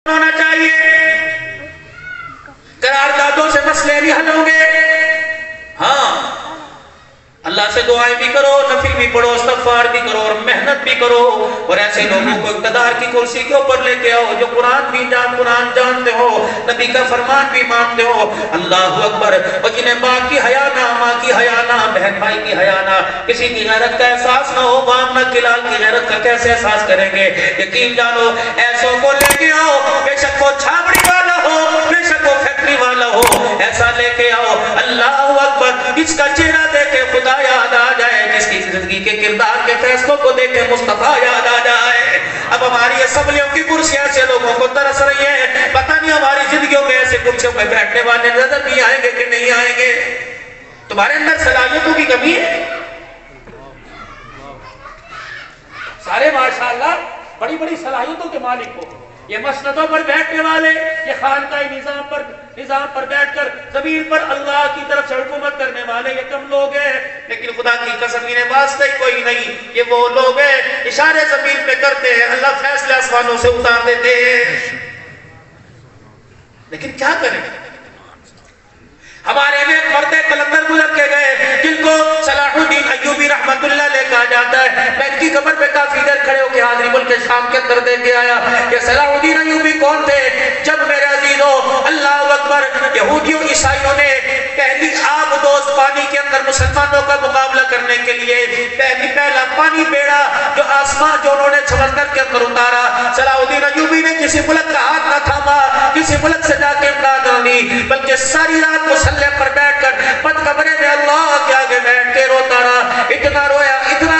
ہونا چاہیے، قراردادوں سے مسئلے نہیں حل ہوں گے۔ ہاں اللہ سے دعائیں بھی کرو، نفل بھی پڑھو، استغفار بھی کرو اور محنت بھی کرو، اور ایسے لوگوں کو اقتدار کی کرسی کے اوپر لے کے آؤ جو قرآن جانتے ہو، نبی کا فرمان بھی مانتے ہو۔ اللہ اکبر۔ اور جنہیں باپ کی حیا نہ، ماں کی حیا نہ، بہن بھائی کی حیا نہ، کسی کی غیرت کا احساس نہ ہو، بام نہ کلال کی غیرت کا کیسے احساس کریں گے؟ یقین جانو ایسوں کو لے کے آؤ، بے شک وہ چھاپڑی والا ہو، بے شک وہ فیکٹری والا ہو، ایسا لے کے آؤ اللہ اکبر جس کا چہرہ دیکھے خدا یاد آ جائے، جس کی زندگی کے کردار کے فیصلوں کو دیکھے مصطفیٰ یاد آ جائے۔ اب ہماری اسمبلیوں کی کرسیاں سے لوگوں کو ترس رہی ہے، پتہ نہیں ہماری زندگیوں میں ایسے کرسیوں پہ بیٹھنے والے نظر نہیں آئیں گے کہ نہیں آئیں گے۔ تمہارے اندر صلاحیتوں کی کمی ہے؟ سارے ماشاءاللہ بڑی بڑی صلاحیتوں کے مالک ہو، یہ مسندوں پر بیٹھنے والے، یہ خانقاہی نظام پر بیٹھ کر زمین پر اللہ کی طرف سے حکومت کرنے والے یہ کم لوگ ہیں، لیکن خدا کی قسم انہیں واسطہ ہی کوئی نہیں، یہ وہ لوگ ہیں اشارے زمین پہ کرتے ہیں، اللہ فیصلے آسمانوں سے اتار دیتے ہیں۔ لیکن کیا کریں؟ ہمارے میں ایک مرد قلندر گزر کے گئے جن کو صلاح الدین ایوبی رحمت اللہ علیہ کہا جاتا ہے۔ میں ان کی قبر پہ کافی دیر کھڑے ہو کے حاضری ملک شام کے اندر دے کے آیا کہ صلاح الدین ایوبی کون تھے؟ جب میرے عزیزوں اللہ اکبر یہودیوں عیسائیوں نے پہلی آب دوست پانی کے اندر مسلمانوں کا مقابلہ کرنے کے لیے پہلا پانی بیڑا جو آسمان جو انہوں نے سمندر کے اندر اتارا، صلاح الدین ایوبی نے کسی ملک کا ہاتھ نہ تھاما، کسی ملک سے جا کے امداد نہ لی، بلکہ ساری رات مسلح پر بیٹھ کر پت کمرے میں اللہ کے آگے بیٹھ کے روتا رہا، اتنا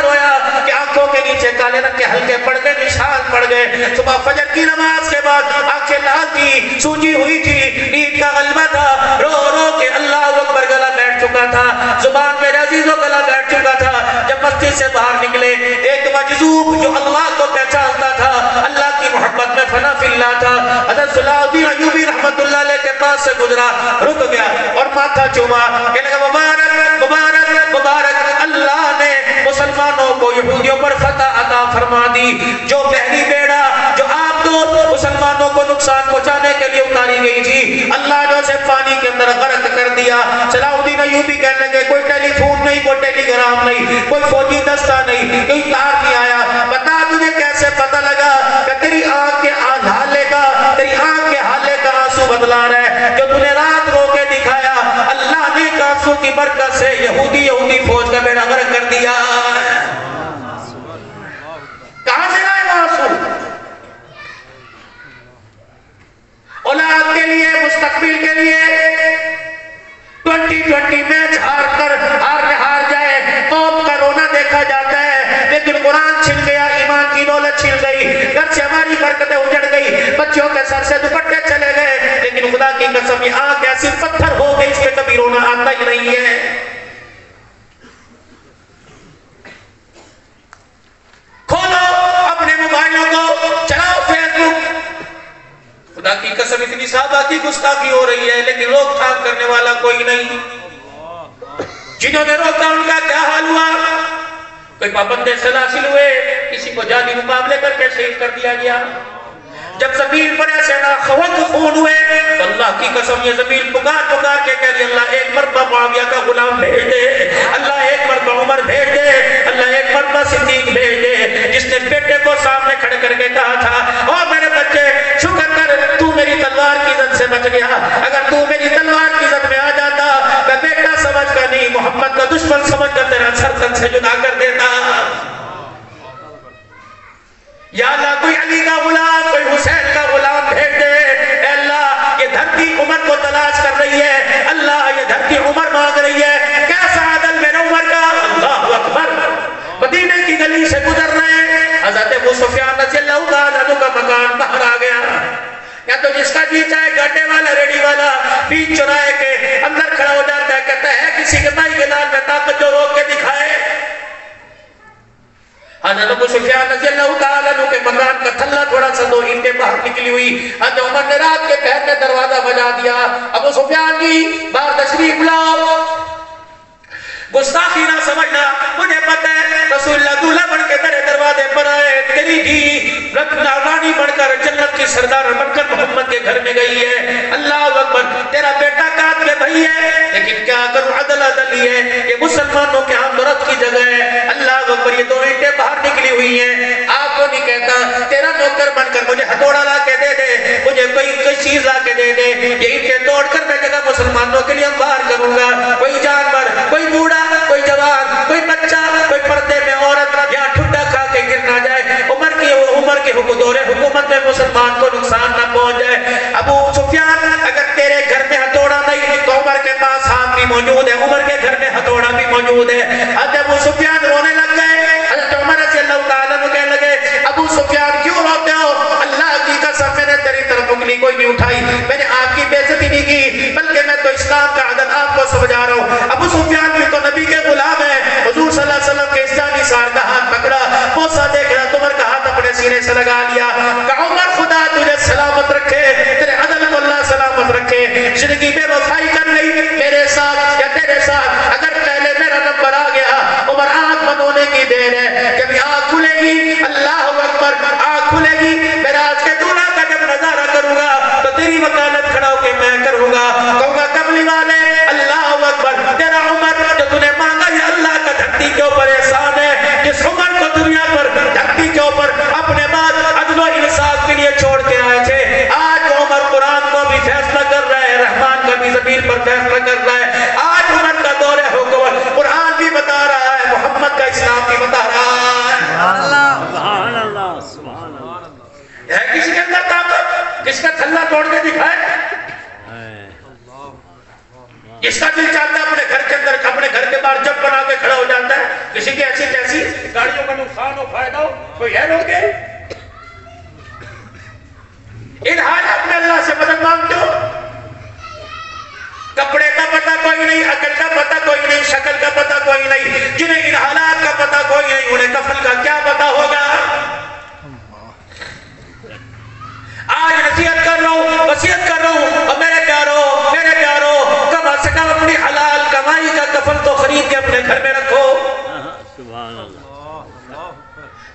رویا کہ آنکھوں کے نیچے کالے رنگ کے ہلکے پردے نشان پڑ گئے۔ صبح فجر کی نماز کے بعد آنکھیں لال تھی، سوجی ہوئی تھی، نیند کا غلبہ تھا، رو رو کے اللہ اکبر گلا بیٹھ چکا تھا، زبان میرے عزیزوں گلا بیٹھ چکا تھا۔ جب مسجد سے باہر نکلے ایک مجذوب جو اللہ کو پہچانتا تھا، اللہ کی محبت میں فنا فی اللہ تھا، حضرت صلاح الدین ایوبی رحمت اللہ علیہ کے پاس سے گزرا، رک گیا اور ماتھا چوما، کہنے لگا مبارک مبارک مبارک، اللہ نے مسلمانوں کو یہودیوں پر فتح عطا فرما دی۔ جو پہلی بیڑا جو آپ دو مسلمانوں کو نقصان پہنچانے کے لیے اتاری گئی تھی، اللہ نے اسے پانی کے اندر غرق کر دیا۔ صلاح الدین ایوبی کہنے لگے کوئی ٹیلی فون نہیں، کوئی ٹیلی گرام نہیں، کوئی فوجی دستہ نہیں، کوئی تار نہیں آیا، بتا تجھے کیسے پتہ لگا کہ تیری آنکھ کے حالے کا آنسو بدلا رہا ہے، جو تُنے رات رو کے دکھایا اللہ نے آنسو کی برکت سے یہودی فوج کا بیڑا غرق کر دیا۔ کہاں سے آئے وہ آنسو؟ اولاد کے لیے، مستقبل کے لیے 2020 میچ ہار جائے قوم کا رونا دیکھا جاتا ہے، لیکن قرآن چھن گیا، ایمان کی دولت چھن گئی، گھر سے ہماری برکتیں اجڑ گئی، بچوں کے سر سے دوپٹے چلے گئے، لیکن خدا کی قسم یہ آنکھ ایسی پتھر ہو گئی اس پہ کبھی رونا آتا ہی نہیں ہے۔ کھولو اپنے موبائلوں کو، چلاؤ فیس بک، خدا کی قسم اتنی صحابہ کی گستاخی ہو رہی ہے لیکن روک تھام کرنے والا کوئی نہیں۔ جنہوں نے روکا ان کا کیا حال ہوا؟ کوئی پابند سلاسل ہوئے، کسی کو جانی مقابلے کر کے شہید کر دیا گیا۔ جب زمین پر ایسے ناخوت خون ہوئے تو اللہ کی قسم یہ زمین پکار کے کہہ رہی اللہ ایک مرتبہ معاویہ کا غلام بھیج دے، اللہ ایک مرتبہ عمر بھیج دے، اللہ ایک مرتبہ صدیق بھیج دے، جس نے بیٹے کو سامنے کھڑے کر کے کہا تھا اور میرے بچے شکر کر تو میری تلوار کی زد سے بچ گیا، اگر تو میری تلوار کی زد میں آ جاتا میں بیٹا سمجھ کر نہیں محمد کا دشمن سمجھ کر تیرا سر تن سے جدا کر دیتا۔ یا اللہ کوئی علی کا غلام، کوئی حسین کا غلام بھیج دے، اے اللہ یہ دھرتی عمر کو تلاش کر رہی ہے، اللہ یہ دھرتی عمر مانگ رہی ہے، کیسا عدل میرا عمر کا، اللہ اکبر۔ مدینے کی گلی سے گزر رہے ہیں، حضرت ابو سفیان رضی اللہ تعالیٰ عنہ کا مکان باہر آ گیا، یا تو جس کا جی چاہے گاٹے والا ریڈی والا بیچ چرائے کے اندر کھڑا ہو جاتا ہے، کہتا ہے کسی کے بھائی کے لال میں طاقت جو روک کے دکھائے۔ حضرت ابو سفیان رضی اللہ تعالیٰ عنہ کے مکان کا تھلا تھوڑا سا دو اینٹیں باہر نکلی ہوئی، حضرت عمر نے رات کے پہر میں دروازہ بجا دیا، ابو سفیان جی باہر تشریف لاؤ، گستاخی نہ سمجھنا، مجھے پتہ ہے رسول اللہ دولہ بڑھ کے تیرے دروازے پر آئے، تیری دھی رانی بڑھ کر جنت کی سردار بن کر محمد کے گھر میں گئی ہے. اللہ اکبر. تیرا بیٹا قاتل بھائی ہے لیکن کیا کروں عدل ہی ہے. یہ مسلمانوں کے ہاں درد کی جگہ ہے. اللہ اکبر. یہ 2 اینٹیں باہر نکلی ہوئی ہیں. آپ کو نہیں کہتا تیرا نوکر بن کر مجھے ہتھوڑا لا کے دے دے, مجھے کوئی چیز لا کے دے دے. یہ اینٹیں توڑ کر میں جگہ مسلمانوں کے لیے باہر کروں گا. کوئی جانور, کوئی بوڑھا, کوئی جوان, کوئی بچہ, کوئی پردے میں عورت یا ٹھنڈا کھا کے گر نہ جائے. عمر کے دور حکومت میں مسلمان کو نقصان نہ پہنچ جائے. ابو سفیان اگر تیرے گھر میں ہتھوڑا نہیں تو عمر کے پاس ہاتھ بھی موجود ہے, عمر کے گھر میں ہتھوڑا بھی موجود ہے. حضرت ابو سفیان رونے لگ گئے. حضرت عمر رضی اللہ تعالیٰ عنہ کہنے لگے ابو سفیان کیوں روتے ہو؟ اللہ کی قسم میں نے تیری طرف انگلی کوئی نہیں اٹھائی, میں نے آپ کی بے عزتی نہیں کی, بلکہ میں تو اسلام کا عدد آپ کو سمجھا رہا ہوں. ابو سفیان بھی تو نبی کے غلام ہے. حضور صلی اللہ علیہ وسلم کے اسلامی سار کا ہاتھ پکڑا, بوسہ دیکھ رہا, عمر کا ہاتھ اپنے سینے سے لگا لیا. کہ عمر خدا تجھے سلامت رکھے, تیرے عدل کو اللہ سلامت رکھے. زندگی بے وفائی کر لی میرے ساتھ یا تیرے ساتھ, اگر پہلے میرا نمبر آ گیا عمر آنکھ بند ہونے کی دیر ہے. جب آنکھ کھلے گی, اللہ اکبر, آنکھ کھلے گی, میرا آج کے دولہا کا جب نظارہ کروں گا تو تیری وکالت کھڑا ہو کے میں کروں گا, کہوں گا کملی والے اللہ اکبر, تیرا عمر جو تو نے مانگا یہ اللہ کا دھرتی کے اوپر احسان ہے. جس عمر کو دنیا پر دھرتی کے اوپر اپنے بعد عدل و انصاف کے لیے چھوڑ کے آئے تھے, آج وہ عمر قرآن کو بھی فیصلہ کر رہا ہے, رحمان کا بھی زمین پر فیصلہ کر رہا ہے. آج عمر کا دور ہے حکومت, قرآن بھی بتا رہا ہے, محمد کا اسلام بھی بتا رہا ہے. سبحان اللہ, سبحان اللہ. ہے کسی کے اندر طاقت جس کا تھلا توڑ کے دکھائے, جس کا دل چاہتا ہے اپنے گھر کے اندر, اپنے گھر کے باہر جب بنا کے کھڑا ہو جاتا ہے. کسی کی ایسی تیسی گاڑیوں کا نقصان ہو, فائدہ ہو, کوئی ہے لوگ ان حالات میں اللہ سے مدد مانگتے ہو. کپڑے کا پتہ کوئی نہیں, عقل کا پتہ کوئی نہیں, شکل کا پتہ کوئی نہیں, جنہیں ان حالات کا پتہ کوئی نہیں انہیں کفن کا کیا پتہ ہوگا. آج نصیحت کر رہا ہوں, وصیت کر رہا ہوں, اور میرے پیارو کم از کم اپنی حلال کمائی کا کفن تو خرید کے اپنے گھر میں رکھو. سبحان اللہ.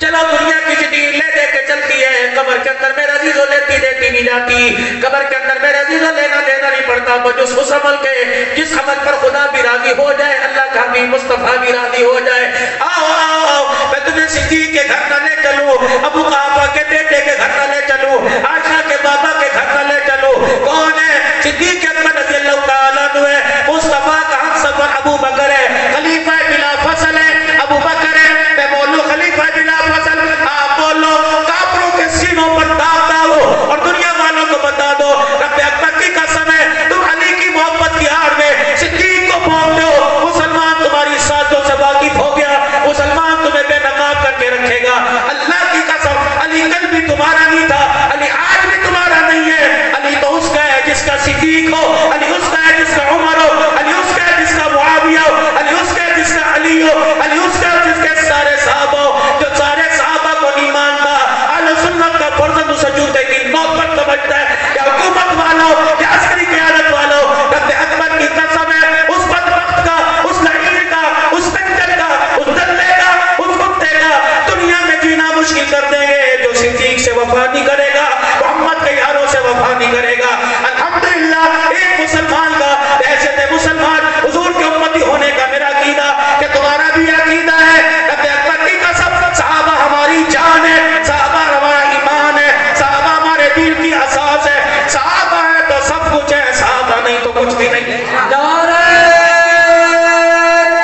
چلو دنیا کی جدید لے دے کے چلتی ہے, قبر کے اندر میرا عزیزو لیتی دیتی نہیں جاتی, قبر کے اندر میرا عزیزو لینا دینا نہیں پڑتا. تو جس عمل کے جس عمل پر خدا بھی راضی ہو جائے, اللہ کا بھی مصطفیٰ بھی راضی ہو جائے. آؤ میں تمہیں صدیق کے گھر نہ لے چلوں, ابو قحافہ کے بیٹے کے گھر نہ لے چلوں, عائشہ کے بابا کے گھر نہ لے چلوں. کون ہے؟ صدیق اکبر رضی اللہ تعالیٰ عنہ ہے. مصطفیٰ کا ہم سفر ابو بکر ہے, خلیفہ بلا فصل ہے ابو بکر ہے. میں بولوں خلیفہ بلا فصل, آپ بولو کافروں کے سینوں پر داغ ڈالو اور دنیا والوں کو بتا دو رب اکبر کی قسم ہے تم علی کی محبت کی آڑ میں صدیق کو بھونتے ہو. مسلمان تمہاری سازوں سے واقف ہو گیا, مسلمان تمہیں بے نقاب کر کے رکھے گا. اللہ کی قسم علی کل بھی تمہارا نہیں تھا, علی آج بھی تمہارا نہیں ہے. علی تو اس کا ہے جس کا صدیق ہو, علی اس کا ہے جس کا عمر ہو, علی اس کا ہے جس کا معاویہ ہو, علی اس کا ہے جس کا علی ہو, علی اس کا ہے جس کے سارے صحابہ ہو. جو سارے صحابہ کو نہیں مانتا, اہل سنت کا فرض سجود کی نوبت سمجھتا ہے, یا حکومت والوں یا عسکری قیادت والوں, رب اکبر کی قسم ہے اس بدبخت کا, اس لعین کا, اس کنجر کا, اس دلے کا, اس کتے کا دنیا میں جینا مشکل کر دیں گے جو صدیق سے وفا نہیں کرے گا, محمد کے یاروں سے وفا نہیں کرے گا. الحمدللہ ایک مسلمان کا حیثیت مسلمان حضور کے امتی ہونے کا میرا عقیدہ کہ تمہارا بھی عقیدہ ہے. رب اکبر کی قسم صحابہ ہماری جان ہے, صحابہ ہمارا ایمان ہے, صحابہ ہمارے دین کی اساس ہے. صحابہ ہے تو سب کچھ ہے, صحابہ نہیں تو کچھ بھی نہیں. نعرہ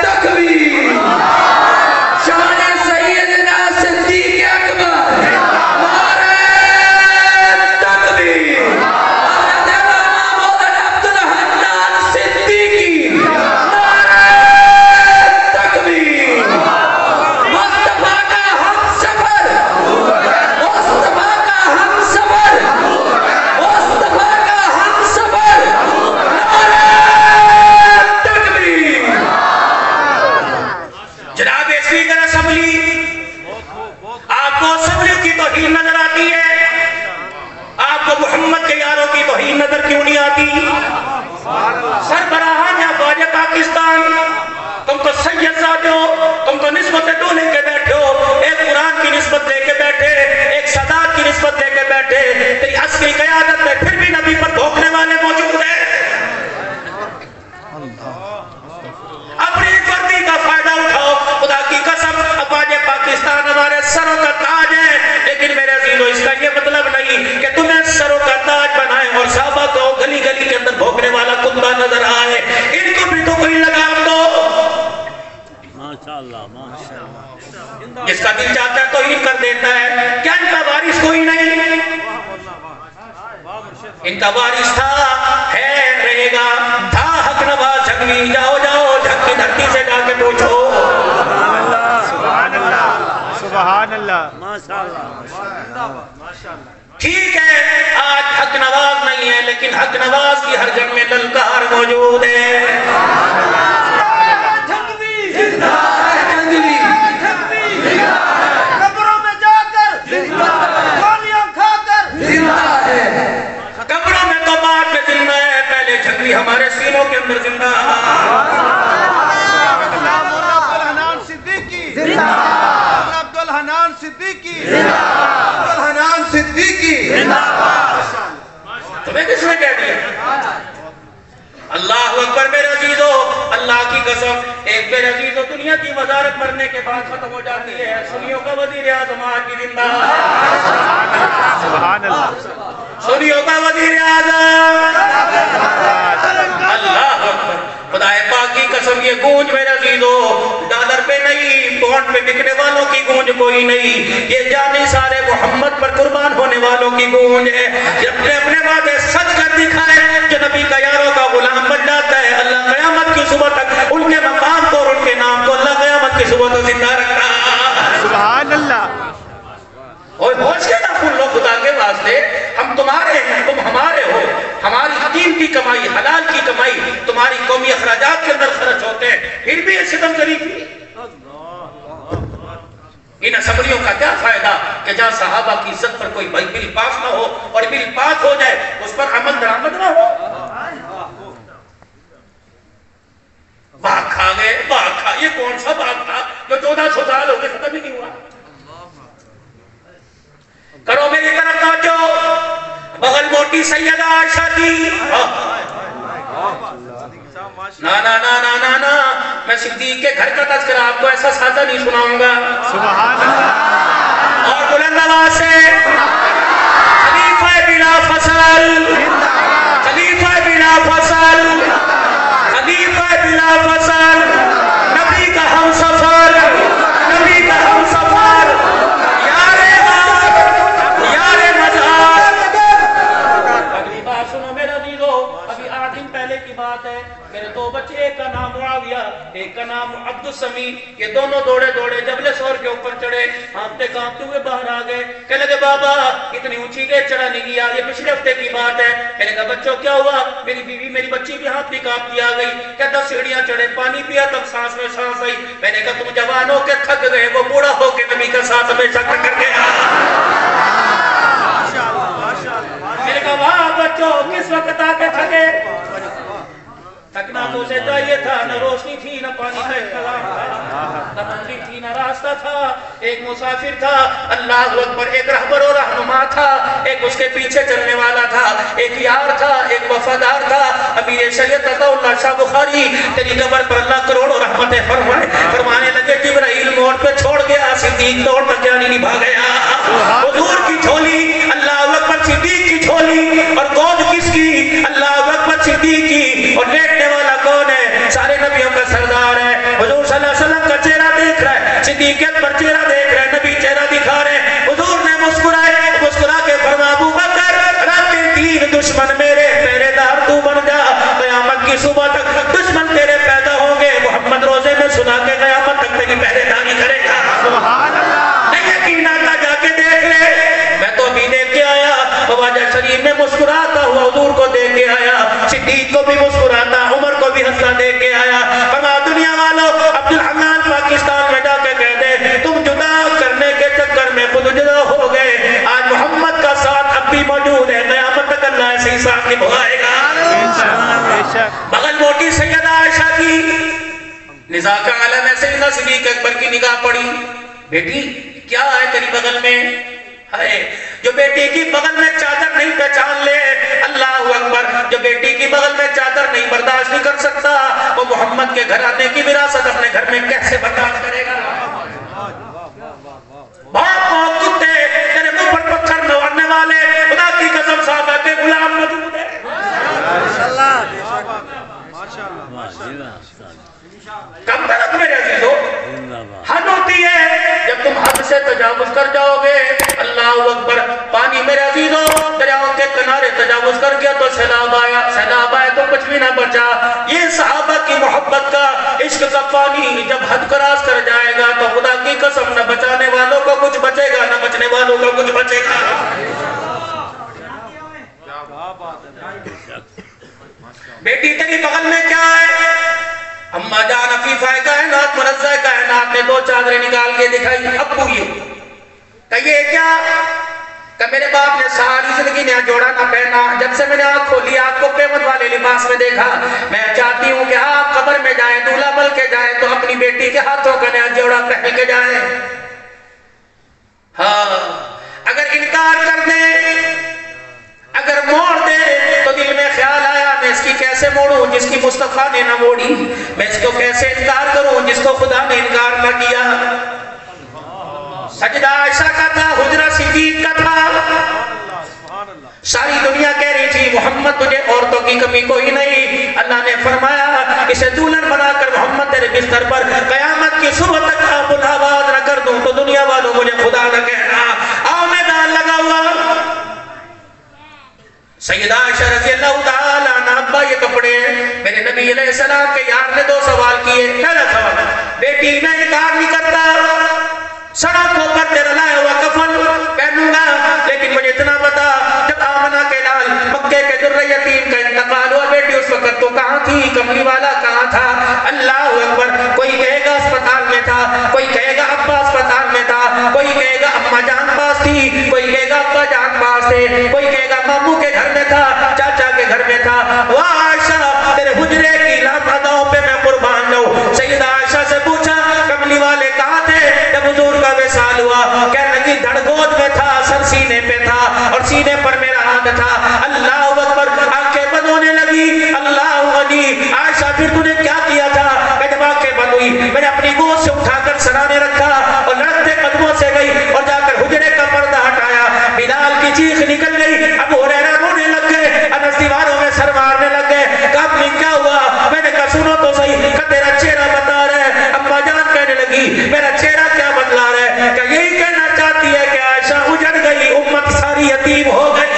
تکبیر, شان سیدنا صدیق اکبر, نعرہ تکبیر, حضرت مولانا عبدالحنان صدیقی, نعرہ تکبیر. مصطفیٰ کا ہم سفر, مصطفیٰ کا ہم سفر, مصطفیٰ کا ہم سفر, نعرہ تکبیر. جناب اسپیکر اسمبلی, آپ کو اسمبلی کی توہین نظر آتی ہے, آپ کو محمد کے یاروں کی توہین نظر کیوں نہیں آتی؟ سربراہان یا فوج پاکستان, تم تو سید زادے ہو، تم تو نسبت دو لے کے بیٹھے ہو، ایک قرآن کی نسبت لے کے بیٹھے، ایک سادات کی نسبت لے کے بیٹھے، تیری اصلی قیادت میں پھر بھی نبی پر دھوکنے والے موجود ہیں۔ اپنی وردی کا فائدہ اٹھاؤ، خدا کی قسم افواج پاکستان ہمارے سروں کا تاج ہے، لیکن میرے عزیزو اس کا یہ مطلب نہیں کہ تمہیں سروں کا تاج بنائیں اور صحابہ کو گلی گلی کے اندر بھوکنے والا کتا نظر آئے، ان کو بھی تو کوئی لگام دو۔ ماشاءاللہ ماشاءاللہ، جس کا دل چاہتا ہے توہین کر دیتا ہے، کیا ان کا وارث کوئی نہیں؟ ان کا وارث تھا، ہے، رہے گا، تھا حق نواز جھنگوی، جاؤ جاؤ جھنگ کی دھرتی سے جا کے پوچھو۔ سبحان اللہ سبحان اللہ ماشاءاللہ۔ ٹھیک ہے آج حق نواز نہیں ہے، لیکن حق نواز کی ہر گھر میں للکار موجود ہے۔ قبروں میں جا کر گولیاں کھا کر قبروں میں تو بعد میں زندہ ہے، پہلے جھنگوی ہمارے سینوں کے اندر زندہ عبدالحنان صدیقی، عبدالحنان صدیقی، عبدالحنان صدیقی، تمہیں کس نے کہہ دیا؟ اللہ اکبر میرے عزیزو، اللہ کی قسم ایک میرے عزیزو دنیا کی وزارت مرنے کے بعد ختم ہو جاتی ہے، سنیوں کا وزیر اعظم آج بھی زندہ سبحان اللہ، سنیوں کا وزیر اعظم، اللہ اکبر، خدا پاک کی قسم یہ گونج میرے عزیزو ڈالر پہ نہیں، پونڈ پہ بکنے والوں کی گونج کوئی نہیں، یہ جانی سارے محمد پر قربان ہونے والوں کی گونج ہے، جب اپنے وعدے سچ کر دکھائے جو نبی کا یاروں کا غلام بن جاتا ہے، اللہ قیامت کی صبح تک ان کے مقام کو اور ان کے نام کو اللہ قیامت کی صبح تک زندہ رکھتا۔ سبحان اللہ، اور ہوش کے نہ کھول لو خدا کے واسطے، ہم تمہارے ہیں تم ہمارے ہو، ہماری قیمتی کمائی حلال کی کمائی تمہاری قومی اخراجات کے اندر خرچ ہوتے ہیں، پھر بھی یہ ستم کری تھی۔ ان اسمبلیوں کا کیا فائدہ کہ جہاں صحابہ کی عزت پر کوئی بل پاس نہ ہو اور بل پاس ہو جائے اس پر عمل درآمد نہ ہو۔ باغ کھا گئے، باغ کھا، یہ کون سا باغ تھا جو 1400 سال ہو گئے ختم ہی نہیں ہوا؟ کرو میری طرف توجہ، بغل موٹی سیدہ عائشہ کی، نا نا نا نا نا نا، میں صدیق کے گھر کا تذکرہ آپ کو ایسا سادہ نہیں سناؤں گا۔ سبحان اللہ، اور بلند آواز سے خلیفہ بلا فصل، خلیفہ بلا فصل، خلیفہ بلا فصل، نبی کا ہم سفر، نبی کا ہم سفر، یار غار، یار مزار۔ اگلی بات سنو میرے عزیزو، ابھی 8 دن پہلے کی بات ہے، میرے 2 بچے، ایک کا نام معاویہ، ایک کا نام عبدالسمی، یہ دونوں دوڑے دوڑے جبل سور کے اوپر چڑھے، ہانپتے کانپتے ہوئے باہر آ گئے، کہنے لگے بابا اتنی اونچی گئے چڑھا نہیں گیا، یہ پچھلے ہفتے کی بات ہے۔ میں نے کہا بچوں کیا ہوا؟ میری بیوی میری بچی بھی ہانپتی کانپتی آ گئی، کہتا سیڑھیاں چڑھے، پانی پیا تب سانس میں سانس آئی۔ میں نے کہا تم جوان ہو کے تھک گئے، وہ بوڑھا ہو کے نبی کا ساتھ ہمیشہ کر گیا۔ میں نے کہا واہ بچوں کس وقت آ کے تھکے؟ تھکنا تو اسے چاہیے تھا، نہ روشنی تھی نہ پانی کا انتظام تھا، نہ منزل تھی نہ راستہ تھا، ایک مسافر تھا، اللہ اکبر، ایک رہبر و رہنما تھا، ایک اس کے پیچھے چلنے والا تھا، ایک یار تھا، ایک وفادار تھا۔ ابھی یہ شریعت عطا اللہ شاہ بخاری تیری قبر پر اللہ کروڑوں رحمتیں فرمائے، فرمانے لگے جبرائیل موڑ پہ چھوڑ گیا، صدیق دوڑ تک جانی نبھا گیا۔ حضور کی جھولی، اللہ اکبر، صدیق کی جھولی، اور گود کس کی؟ اللہ اکبر، صدیق کی، اور لیٹنے والا کون ہے؟ سارے نبیوں کا سردار ہے، حضور صلی اللہ علیہ وسلم کا چہرہ دیکھ رہا ہے، صدیقیت پر چہرہ دیکھ رہا ہے، نبی چہرہ دکھا رہے ہیں، حضور نے مسکرائے، مسکرا کے فرمایا ابو بکر رات کے 3 دشمن میرے پہرے دار تو بن جا، قیامت کی صبح تک دشمن تیرے پیدا ہوں گے، محمد روزے میں سنا کے قیامت تک تیری پہرے داری کرے گا۔ سبحان اللہ، نہیں یقین آتا جا کے دیکھ لے، میں تو ابھی دیکھ کے آیا، خواجہ شریف میں مسکراتا ہوا حضور کو دیکھ کے آیا، صدیق کو بھی مسکراتا، عمر کو بھی ہنستا دیکھ کے آیا۔ فرمایا دنیا والوں عبدالحنان پاکستان میں جا کے کہہ دے تم جدا کرنے کے چکر میں خود جدا ہو گئے، آج محمد کا ساتھ اب بھی موجود ہے، قیامت تک اللہ ایسے ہی ساتھ نبھائے گا۔ بغل موٹی سیدہ عائشہ کی نزا کا عالم ہے سیدنا صدیق اکبر کی نگاہ پڑی، بیٹی کیا ہے تیری بغل میں؟ جو بیٹی کی بغل میں چادر نہیں پہچان لے، اللہ اکبر، جو بیٹی کی بغل میں چادر نہیں برداشت نہیں کر سکتا، وہ محمد کے گھر آنے کی وراثت اپنے گھر میں کیسے برداشت کرے گا؟ بہت کتے تیرے منہ پر پتھر مارنے والے، خدا کی قسم صحابہ کے غلام موجود ہیں۔ کم تک میرے عزیزو حد ہوتی ہے جب تم حد سے تجاوز کر جاؤ گے، اللہ اکبر۔ پانی میرے عزیزو دریاؤں کے کنارے تجاوز کر گیا تو سیلاب آیا، سیلاب آیا تو کچھ بھی نہ بچا۔ یہ صحابہ کی محبت کا، عشق کا پانی جب حد کراس کر جائے گا تو خدا کی قسم نہ بچانے والوں کو کچھ بچے گا، نہ بچنے والوں کو کچھ بچے گا۔ بیٹی تیری بغل میں کیا ہے؟ اما جان عفیفہ کائنات منزہ کائنات نے دو چادریں نکال کے دکھائی، ابو یہ کہ یہ کیا؟ کہ میرے باپ نے ساری زندگی نیا جوڑا نہ پہنا، جب سے میں نے آنکھ کھولی آپ کو قیمت والے لباس میں دیکھا، میں چاہتی ہوں کہ آپ قبر میں جائیں، دولہا بن کے جائیں تو اپنی بیٹی کے ہاتھوں کا نیا جوڑا پہن کے جائیں۔ ہاں اگر انکار کر دیں، اگر موڑ دے تو دل میں خیال آیا میں اس کی کیسے موڑوں جس کی مصطفیٰ نے نہ موڑی، میں اس کو کیسے انکار کروں جس کو خدا نے انکار نہ کیا۔ سجدہ عائشہ کا تھا، حجرہ صدیق کا تھا، ساری دنیا کہہ رہی تھی محمد تجھے عورتوں کی کمی کوئی نہیں، اللہ نے فرمایا اسے دلہن بنا کر محمد تیرے بستر پر قیامت کی صبح تک آپ الہباد نہ کر دوں تو دنیا والوں مجھے خدا نہ کہنا۔ آؤ میدان لگا ہوا، سیدہ عائشہ رضی اللہ تعالیٰ عنہ، ابا یہ کپڑے ہیں، میرے نبی علیہ السلام کے یار نے دو سوال کیے۔ پہلا سوال، بیٹی میں انکار نہیں کرتا، سڑکوں پر تیرا لایا ہوا کفن پہنوں گا، لیکن مجھے اتنا بتا جب آمنہ کے لال مکے کے در یتیم کا انتقال ہوا، بیٹی اس وقت تو کہاں تھی، کملی والا کہاں تھا؟ اللہ اکبر۔ کوئی کہے گا اسپتال میں تھا، کوئی کہے گا ابا اسپتال میں تھا، کوئی کہے گا اماں جان پاس تھی، کوئی کہے گا ابا جان پاس تھے، کوئی کہے گا ماموں کے گھر میں تھا، چاچا کے گھر میں تھا۔ واہ عائشہ تیرے حجرے کی لامحدوں پہ میں قربان جاؤں۔ سیدہ عائشہ سے پوچھا کملی والے کہاں تھے جب حضور کا وصال ہوا؟ کہنے لگی دھڑ گود میں تھا، سر سینے پہ تھا اور سینے پر میرا ہاتھ تھا۔ اللہ اکبر، آنکھیں بند ہونے لگی۔ اللہ علی، عائشہ پھر تو نے کیا کیا تھا؟ کہ جب آنکھیں بند ہوئی میں نے اپنی گود سے اٹھا کر سرانے رکھا اور لڑکتے قدموں سے گئی اور جا کر حجرے کا پردہ ہٹایا۔ بلال کی چیخ نکل گئی، ابو ہریرہ رونے لگ گئے، انس دیواروں میں سر مارنے لگ گئے۔ کہا اپنی کیا ہوا؟ میں نے کہا سنو تو صحیح، کہ تیرا چہرہ بتا رہا ہے۔ اما جان کہنے لگی میرا چہرہ کیا بتلا رہا ہے؟ کہ یہی کہنا چاہتی ہے کہ عائشہ اجڑ گئی، امت ساری یتیم ہو گئی۔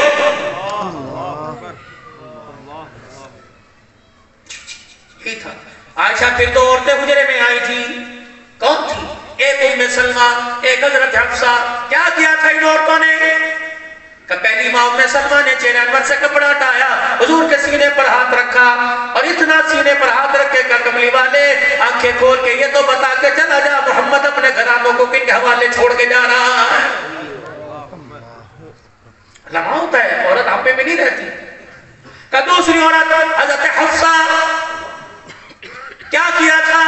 یہی تھا۔ عائشہ پھر دو عورتیں حجرے میں آئی تھی، کون تھی؟ ایک ام سلمہ، ایک حضرت حفصہ۔ کیا کیا تھا ان عورتوں نے؟ کہ پہلی ماں ام سلمہ نے چہرے انور سے کپڑا ہٹایا، حضور کے سینے پر ہاتھ رکھا اور اتنا سینے پر ہاتھ رکھے کہ کملی والے آنکھیں کھول کے یہ تو بتا کے چلا جا محمد اپنے گھرانوں کو کن کے حوالے چھوڑ کے جا رہا ہے۔ لمحہ ہوتا ہے، عورت آپ میں نہیں رہتی۔ کہ دوسری عورت حضرت حفصہ کیا کیا تھا؟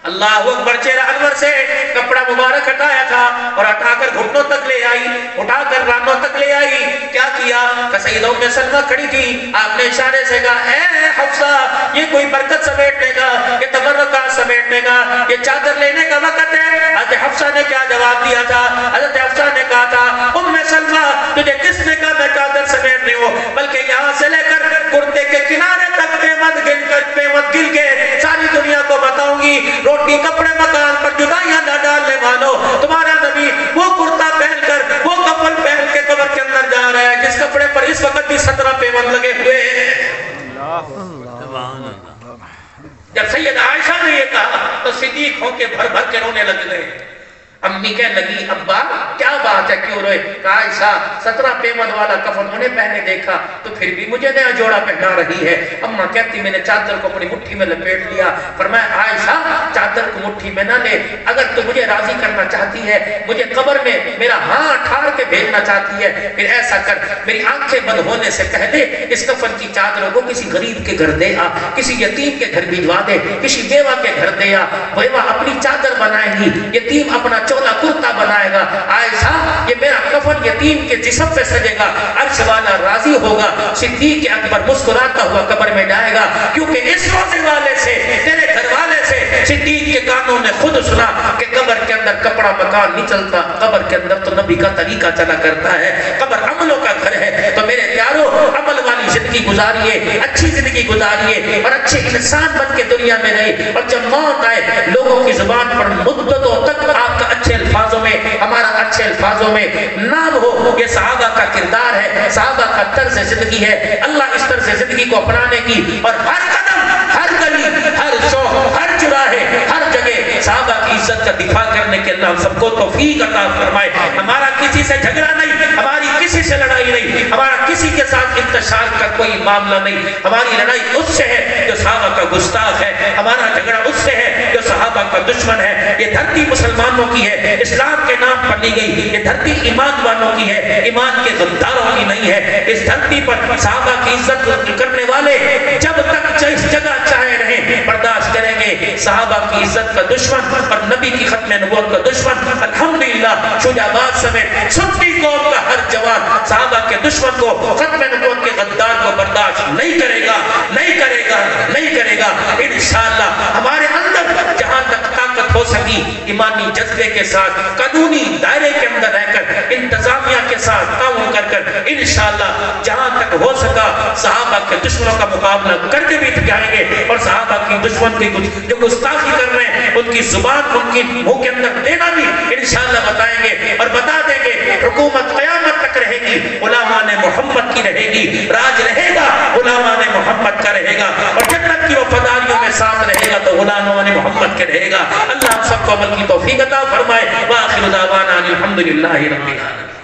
اللہ اکبر، چہرہ انور سے کپڑا مبارک ہٹایا تھا اور ہٹا کر گھٹنوں تک لے آئی، اٹھا کر رانوں تک لے آئی۔ کیا کیا؟ کہ سیدہ ام سلمہ کھڑی تھی، آپ نے اشارے سے کہا اے حفصہ یہ کوئی برکت سمیٹنے کا، یہ تبرکات سمیٹنے کا، یہ چادر لینے کا وقت ہے۔ حضرت حفصہ نے کیا جواب دیا تھا؟ حضرت حفصہ نے کہا تھا ام سلمہ تجھے کس نے کہا میں چادر سمیٹ رہی ہوں، بلکہ یہاں سے لے کر کرتے کے کنارے تک پیمت گل کے ساری دنیا کو بتاؤں گی، روٹی کپڑے مکان پر جدائیاں نہ ڈالنے والوں، تمہارا نبی وہ کرتا پہن کر وہ کفن پہن کے قبر کے اندر جا رہا ہے جس کپڑے پر اس وقت بھی 17 پیمن لگے ہوئے ہیں۔ جب سید عائشہ نے یہ کہا تو صدیق ہو کے بھر بھر کے رونے لگ گئے۔ امی کہنے لگی ابا کیا بات ہے کیوں روئے؟ کہا عائشہ 17 پیمند والا کفن انہیں پہنے دیکھا تو پھر بھی مجھے نیا جوڑا پہنا رہی ہے۔ اماں کہتی میں نے چادر کو اپنی مٹھی میں لپیٹ لیا۔ فرمایا عائشہ چادر کو مٹھی میں نہ لے، اگر تو مجھے راضی کرنا چاہتی ہے، مجھے قبر میں میرا ہاں ٹھار کے بھیجنا چاہتی ہے، پھر ایسا کر میری آنکھیں بند ہونے سے پہلے اس کفن کی چادروں کو کسی غریب کے گھر دے آ، کسی یتیم کے گھر بھجوا دے، کسی بیوہ کے گھر دے آ، بیوہ اپنی چادر بنائے گی، یتیم اپنا چولا کرتا بنائے گا۔ عائشہ یہ میرا کفن یتیم کے جسم پہ سجے گا، عرش والا راضی ہوگا۔ صدیق اکبر مسکراتا ہوا قبر میں جائے گا، کیونکہ اس روزے والے سے تیرے گھر والے سے صدیق کے کانوں نے خود سنا کہ قبر کے اندر کپڑا مکان نہیں چلتا، قبر کے اندر تو نبی کا طریقہ چلا کرتا ہے، قبر عملوں کا گھر ہے۔ تو میرے پیاروں عمل والی زندگی گزاریے، اچھی زندگی گزاریے اور اچھے انسان بن کے دنیا میں رہے، اور جب موت آئے لوگوں کی زبان پر مدتوں تک آپ کا اچھے الفاظوں میں، ہمارا اچھے الفاظوں میں نام ہو۔ یہ صحابہ کا کردار ہے، صحابہ کا طرز زندگی ہے۔ اللہ اس طرز زندگی کو اپنانے کی اور ہر قدم، ہر گلی، ہر شوق، ہر چراہے، ہر جگہ صحابہ کی عزت کا دفاع کرنے کے اللہ ہم سب کو توفیق عطا فرمائے۔ ہمارا کسی سے جھگڑا نہیں، ہماری کسی سے لڑائی نہیں، ہمارا کسی کے ساتھ انتشار کا کوئی معاملہ نہیں۔ ہماری لڑائی اس سے ہے جو صحابہ کا گستاخ ہے، ہمارا جھگڑا اس سے ہے جو صحابہ کا دشمن ہے۔ یہ دھرتی مسلمانوں کی ہے، اسلام کے نام پر لی گئی، یہ دھرتی ایمان والوں کی ہے، ایمان کے غداروں کی نہیں ہے۔ اس دھرتی پر صحابہ کی عزت کرنے والے جب تک اس جگہ چاہے رہیں برداشت کریں گے۔ صحابہ کی عزت کا دشمن اور نبی کی ختم نبوت کا دشمن الحمدللہ شجاع آباد سمیت سنی قوم کا ہر جوان صحابہ کے دشمن کو، ختم نبوت کے غدار کو برداشت نہیں کرے گا، نہیں کرے گا، نہیں کرے گا۔ انشاءاللہ ہمارے اندر جہاں تک طاقت ہو سکی ایمانی جذبے کے ساتھ، قانونی دائرے کے اندر رہ کر، انتظامیہ کے ساتھ تعاون کر کر انشاءاللہ جہاں تک ہو سکا صحابہ کے دشمنوں کا مقابلہ کر کے بھی دکھائیں گے، اور صحابہ کی دشمن کی جو گستاخی کر رہے ہیں ان کی زبان ان کی منہ کے اندر دینا بھی انشاءاللہ بتائیں گے اور بتا دیں گے۔ حکومت قیامت تک رہے گی، علماء محمد کی رہے گی، راج رہے گا علماء محمد کا رہے گا، اور جنت کی وفاداریوں میں ساتھ رہے گا تو علماء محمد کے رہے گا۔ اللہ ہم سب کو عمل کی توفیق عطا فرمائے۔ وآخر دعوانا الحمدللہ رب العالمین۔